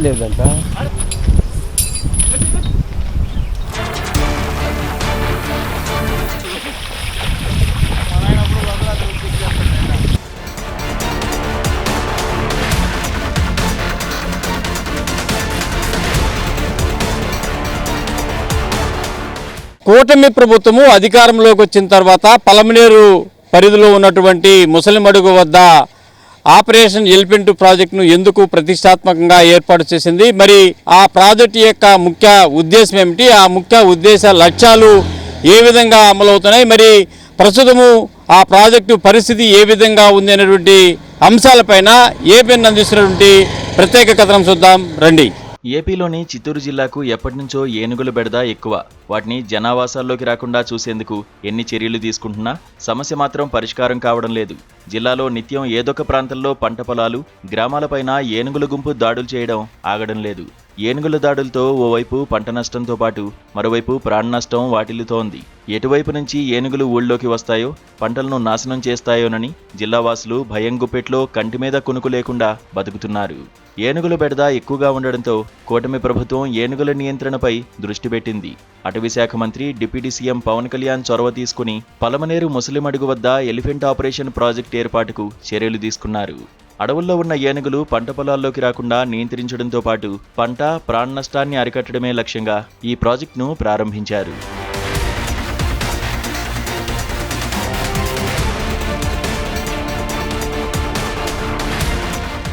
లేదంట. కూటమి ప్రభుత్వము అధికారంలోకి వచ్చిన తర్వాత పలమనేరు పరిధిలో ఉన్నటువంటి ముసలిమడుగు వద్ద ఆపరేషన్ ఎలిఫెంట్ ప్రాజెక్టును ఎందుకు ప్రతిష్టాత్మకంగా ఏర్పాటు చేసింది, మరి ఆ ప్రాజెక్టు యొక్క ముఖ్య ఉద్దేశం ఏమిటి, ఆ ముఖ్య ఉద్దేశ లక్ష్యాలు ఏ విధంగా అమలవుతున్నాయి, మరి ప్రస్తుతము ఆ ప్రాజెక్టు పరిస్థితి ఏ విధంగా ఉంది అనేటువంటి అంశాలపైన ఏపీని అందిస్తున్నటువంటి ప్రత్యేక కథనం చూద్దాం రండి. ఏపీలోని చిత్తూరు జిల్లాకు ఎప్పటి నుంచో ఏనుగుల బెడద ఎక్కువ. వాటిని జనావాసాల్లోకి రాకుండా చూసేందుకు ఎన్ని చర్యలు తీసుకుంటున్నా సమస్య మాత్రం పరిష్కారం కావడం లేదు. జిల్లాలో నిత్యం ఏదొక ప్రాంతంలో పంట పొలాలు, గ్రామాలపైన ఏనుగుల గుంపు దాడులు చేయడం ఆగడం లేదు. ఏనుగుల దాడులతో ఓవైపు పంట నష్టంతో పాటు మరోవైపు ప్రాణ నష్టం వాటిల్లుతోంది. ఎటువైపు నుంచి ఏనుగులు ఊళ్ళోకి వస్తాయో, పంటలను నాశనం చేస్తాయోనని జిల్లావాసులు భయం గుప్పెట్లో కంటి మీద కునుకు లేకుండా బతుకుతున్నారు. ఏనుగుల బెడద ఎక్కువగా ఉండడంతో కూటమి ప్రభుత్వం ఏనుగుల నియంత్రణపై దృష్టి పెట్టింది. అటవీ శాఖ మంత్రి డిప్యూటీ సీఎం పవన్ కళ్యాణ్ చొరవ తీసుకుని పలమనేరు ముసలిమడుగు వద్ద ఎలిఫెంట్ ఆపరేషన్ ప్రాజెక్ట్ ఏర్పాటుకు చర్యలు తీసుకున్నారు. అడవుల్లో ఉన్న ఏనుగులు పంట పొలాల్లోకి రాకుండా నియంత్రించడంతో పాటు పంట, ప్రాణ నష్టాన్ని అరికట్టడమే లక్ష్యంగా ఈ ప్రాజెక్టును ప్రారంభించారు.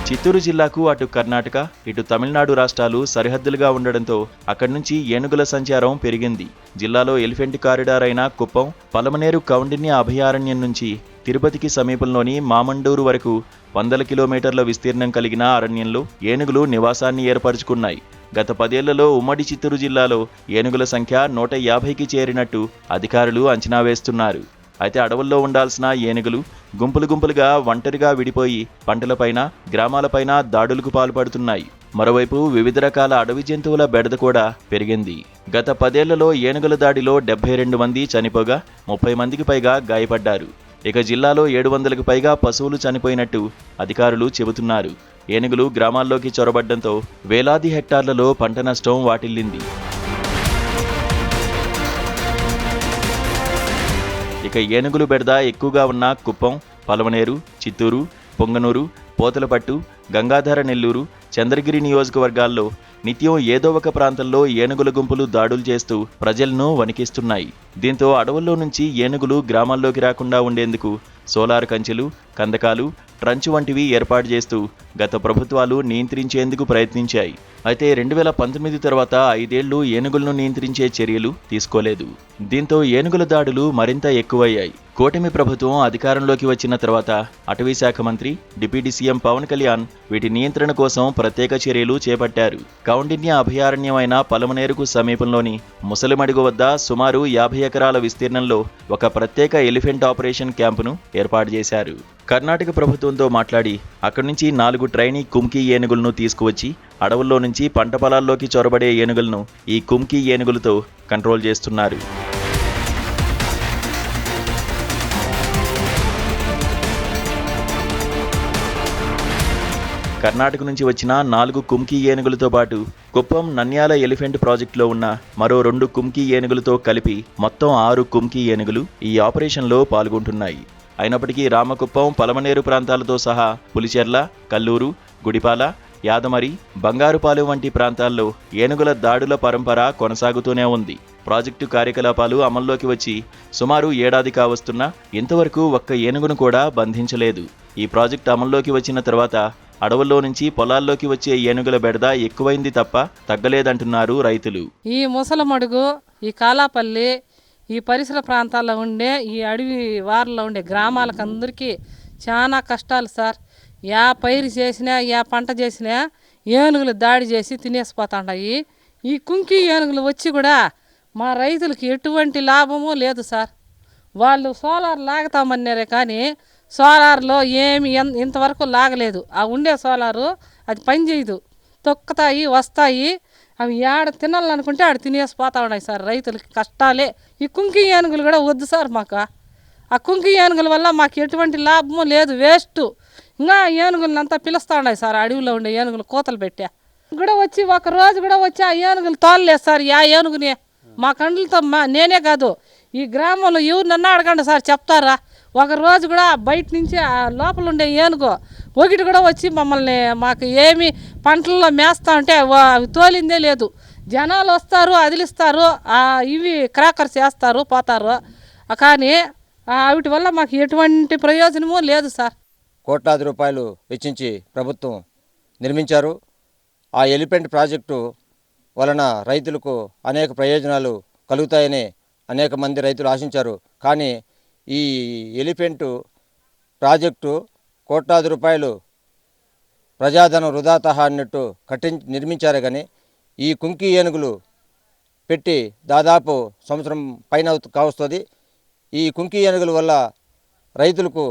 చిత్తూరు జిల్లాకు అటు కర్ణాటక, ఇటు తమిళనాడు రాష్ట్రాలు సరిహద్దులుగా ఉండడంతో అక్కడి నుంచి ఏనుగుల సంచారం పెరిగింది. జిల్లాలో ఎలిఫెంట్ కారిడార్ అయిన కుప్పం, పలమనేరు కౌండిన్య అభయారణ్యం నుంచి తిరుపతికి సమీపంలోని మామండూరు వరకు 100 కిలోమీటర్ల విస్తీర్ణం కలిగిన అరణ్యంలో ఏనుగులు నివాసాన్ని ఏర్పరచుకున్నాయి. గత 10 ఏళ్లలో ఉమ్మడి చిత్తూరు జిల్లాలో ఏనుగుల సంఖ్య 150కి చేరినట్టు అధికారులు అంచనా వేస్తున్నారు. అయితే అడవుల్లో ఉండాల్సిన ఏనుగులు గుంపులు గుంపులుగా ఒంటరిగా విడిపోయి పంటలపైన, గ్రామాలపైన దాడులకు పాల్పడుతున్నాయి. మరోవైపు వివిధ రకాల అడవి జంతువుల బెడద కూడా పెరిగింది. గత 10 ఏళ్లలో ఏనుగుల దాడిలో 72 మంది చనిపోగా 30 మందికి పైగా గాయపడ్డారు. ఇక జిల్లాలో 700కి పైగా పశువులు చనిపోయినట్టు అధికారులు చెబుతున్నారు. ఏనుగులు గ్రామాల్లోకి చొరబడ్డంతో వేలాది హెక్టార్లలో పంట నష్టం వాటిల్లింది. ఇక ఏనుగులు బెడద ఎక్కువగా ఉన్న కుప్పం, పలమనేరు, చిత్తూరు, పొంగనూరు, పోతలపట్టు, గంగాధర నెల్లూరు, చంద్రగిరి నియోజకవర్గాల్లో నిత్యం ఏదో ఒక ప్రాంతంలో ఏనుగుల గుంపులు దాడులు చేస్తూ ప్రజలను వణికిస్తున్నాయి. దీంతో అడవుల్లో నుంచి ఏనుగులు గ్రామాల్లోకి రాకుండా ఉండేందుకు సోలార్ కంచెలు, కందకాలు, ట్రంచ్ వంటివి ఏర్పాటు చేస్తూ గత ప్రభుత్వాలు నియంత్రించేందుకు ప్రయత్నించాయి. అయితే 2019 తర్వాత 5 ఏళ్లు ఏనుగులను నియంత్రించే చర్యలు తీసుకోలేదు. దీంతో ఏనుగుల దాడులు మరింత ఎక్కువయ్యాయి. కూటమి ప్రభుత్వం అధికారంలోకి వచ్చిన తర్వాత అటవీ శాఖ మంత్రి డిప్యూటీ సీఎం పవన్ కళ్యాణ్ వీటి నియంత్రణ కోసం ప్రత్యేక చర్యలు చేపట్టారు. కౌండిన్య అభయారణ్యం అయిన పలమనేరుకు సమీపంలోని ముసలిమడుగు వద్ద సుమారు 50 ఎకరాల విస్తీర్ణంలో ఒక ప్రత్యేక ఎలిఫెంట్ ఆపరేషన్ క్యాంపును ఏర్పాటు చేశారు. కర్ణాటక ప్రభుత్వంతో మాట్లాడి అక్కడి నుంచి 4 ట్రైనీ కుంకి ఏనుగులను తీసుకువచ్చి అడవుల్లో నుంచి పంట పొలాల్లోకి చొరబడే ఏనుగులను ఈ కుంకి ఏనుగులతో కంట్రోల్ చేస్తున్నారు. కర్ణాటక నుంచి వచ్చిన 4 కుంకి ఏనుగులతో పాటు కుప్పం, నన్యాల ఎలిఫెంట్ ప్రాజెక్టులో ఉన్న మరో 2 కుంకి ఏనుగులతో కలిపి మొత్తం 6 కుంకి ఏనుగులు ఈ ఆపరేషన్లో పాల్గొంటున్నాయి. అయినప్పటికీ రామకుప్పం, పలమనేరు ప్రాంతాలతో సహా పులిచెర్ల, కల్లూరు, గుడిపాల, యాదమరి, బంగారుపాలెం వంటి ప్రాంతాల్లో ఏనుగుల దాడుల పరంపర కొనసాగుతూనే ఉంది. ప్రాజెక్టు కార్యకలాపాలు అమల్లోకి వచ్చి సుమారు ఏడాది కావస్తున్నా ఇంతవరకు ఒక్క ఏనుగును కూడా బంధించలేదు. ఈ ప్రాజెక్టు అమల్లోకి వచ్చిన తర్వాత అడవుల్లో నుంచి పొలాల్లోకి వచ్చే ఏనుగుల బెడద ఎక్కువైంది తప్ప తగ్గలేదంటున్నారు రైతులు. ఈ ముసలమడుగు, ఈ కాలాపల్లి, ఈ పరిసర ప్రాంతాల్లో ఉండే ఈ అడవి వారిలో ఉండే గ్రామాలకు అందరికీ చాలా కష్టాలు సార్. యా పైరు చేసినా, యా పంట చేసినా ఏనుగులు దాడి చేసి తినేసిపోతాయి. ఈ కుంకి ఏనుగులు వచ్చి కూడా మా రైతులకి ఎటువంటి లాభము లేదు సార్. వాళ్ళు సోలార్ లాగుతామన్నారే కానీ సోలార్లో ఏమి ఇంతవరకు లాగలేదు. ఆ ఉండే సోలారు అది పని చేయదు, తొక్కుతాయి, వస్తాయి. అవి ఏడ తినాలనుకుంటే ఆడ తినేసిపోతా ఉన్నాయి సార్. రైతులకి కష్టాలే. ఈ కుంకి ఏనుగులు కూడా వద్దు సార్ మాకు. ఆ కుంకి ఏనుగుల వల్ల మాకు ఎటువంటి లాభము లేదు, వేస్ట్. ఇంకా ఏనుగులంతా పిలుస్తూ ఉన్నాయి సార్. అడవిలో ఉండే ఏనుగులు కోతలు పెట్టా కూడా వచ్చి ఒక రోజు కూడా వచ్చి ఆ ఏనుగులు తోలలేదు సార్. ఆ ఏనుగుని మా కండ్లతో నేనే కాదు ఈ గ్రామంలో ఎవరినన్నా అడగండి సార్, చెప్తారా. ఒక రోజు కూడా బయట నుంచి ఆ లోపల ఉండే ఏనుగు ఒకటి కూడా వచ్చి మమ్మల్ని మాకు ఏమి పంటల్లో మేస్తా ఉంటే అవి తోలిందే లేదు. జనాలు వస్తారు, అదిలిస్తారు, ఇవి క్రాకర్స్ వేస్తారు, పోతారు. కానీ వాటి వల్ల మాకు ఎటువంటి ప్రయోజనము లేదు సార్. కోట్లాది రూపాయలు వెచ్చించి ప్రభుత్వం నిర్మించారు. ఆ ఎలిఫెంట్ ప్రాజెక్టు వలన రైతులకు అనేక ప్రయోజనాలు కలుగుతాయని అనేక మంది రైతులు ఆశించారు. కానీ ఈ ఎలిఫెంట్ ప్రాజెక్టు కోట్లాది రూపాయలు ప్రజాధనం వృధాతహ అన్నట్టు నిర్మించారు. కానీ ఈ కుంకి ఏనుగులు పెట్టి దాదాపు సంవత్సరం పైన కావస్తుంది. ఈ కుంకి ఏనుగుల వల్ల రైతులకు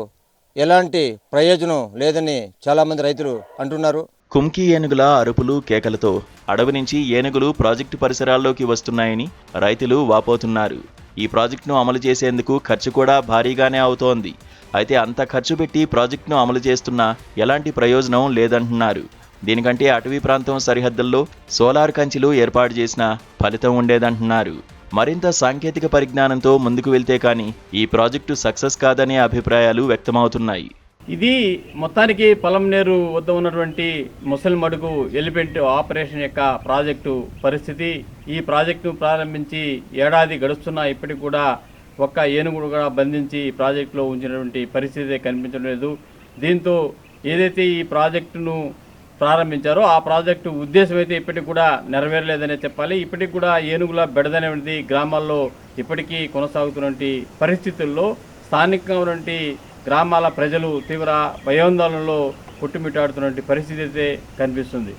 ఎలాంటి ప్రయోజనం లేదని చాలామంది రైతులు అంటున్నారు. కుంకి ఏనుగుల అరుపులు కేకలతో అడవి నుంచి ఏనుగులు ప్రాజెక్టు పరిసరాల్లోకి వస్తున్నాయని రైతులు వాపోతున్నారు. ఈ ప్రాజెక్టును అమలు చేసేందుకు ఖర్చు కూడా భారీగానే అవుతోంది. అయితే అంత ఖర్చు పెట్టి ప్రాజెక్టును అమలు చేస్తున్నా ఎలాంటి ప్రయోజనం లేదంటున్నారు. దీనికంటే అటవీ ప్రాంతం సరిహద్దుల్లో సోలార్ కంచెలు ఏర్పాటు చేసినా ఫలితం ఉండేదంటున్నారు. మరింత సాంకేతిక పరిజ్ఞానంతో ముందుకు వెళ్తే కానీ ఈ ప్రాజెక్టు సక్సెస్ కాదనే అభిప్రాయాలు వ్యక్తమవుతున్నాయి. ఇది మొత్తానికి పలమనేరు వద్ద ఉన్నటువంటి ముసలిమడుగు ఎలిఫెంట్ ఆపరేషన్ యొక్క ప్రాజెక్టు పరిస్థితి. ఈ ప్రాజెక్టును ప్రారంభించి ఏడాది గడుస్తున్నా ఇప్పటికి కూడా ఒక్క ఏనుగుడు కూడా బంధించి ప్రాజెక్టులో ఉంచినటువంటి పరిస్థితి కనిపించడం లేదు. దీంతో ఏదైతే ఈ ప్రాజెక్టును ప్రారంభించారో ఆ ప్రాజెక్టు ఉద్దేశం అయితే ఇప్పటికి కూడా నెరవేరలేదనే చెప్పాలి. ఇప్పటికి కూడా ఏనుగుల బెడదనేది గ్రామాల్లో ఇప్పటికీ కొనసాగుతున్నటువంటి పరిస్థితుల్లో స్థానికంగా ఉన్నటువంటి గ్రామాల ప్రజలు తీవ్ర భయాందోళనలో కొట్టుమిట్టాడుతున్నటువంటి పరిస్థితి అయితే కనిపిస్తుంది.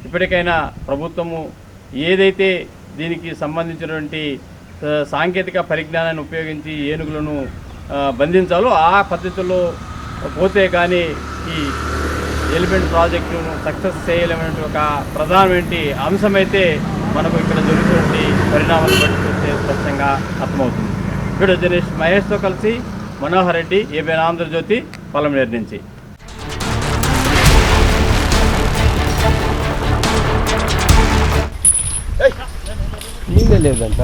ఇప్పటికైనా ప్రభుత్వము ఏదైతే దీనికి సంబంధించినటువంటి సాంకేతిక పరిజ్ఞానాన్ని ఉపయోగించి ఏనుగులను బంధించాలో ఆ పద్ధతిలో పోతే కానీ ఈ ఎలిఫెంట్ ప్రాజెక్టును సక్సెస్ చేయలేమనే ఒక ప్రధానమైన అంశమైతే మనకు ఇక్కడ జరుగుతున్నటువంటి పరిణామాలు బట్టి చూస్తే స్పష్టంగా అర్థమవుతుంది. వీడియో జర్నలిస్ట్ మహేష్తో కలిసి మనోహర్ రెడ్డి, ఏబిఎన్ ఆంధ్రజ్యోతి, పలమనేరు నుంచి. నీళ్ళే లేదంట.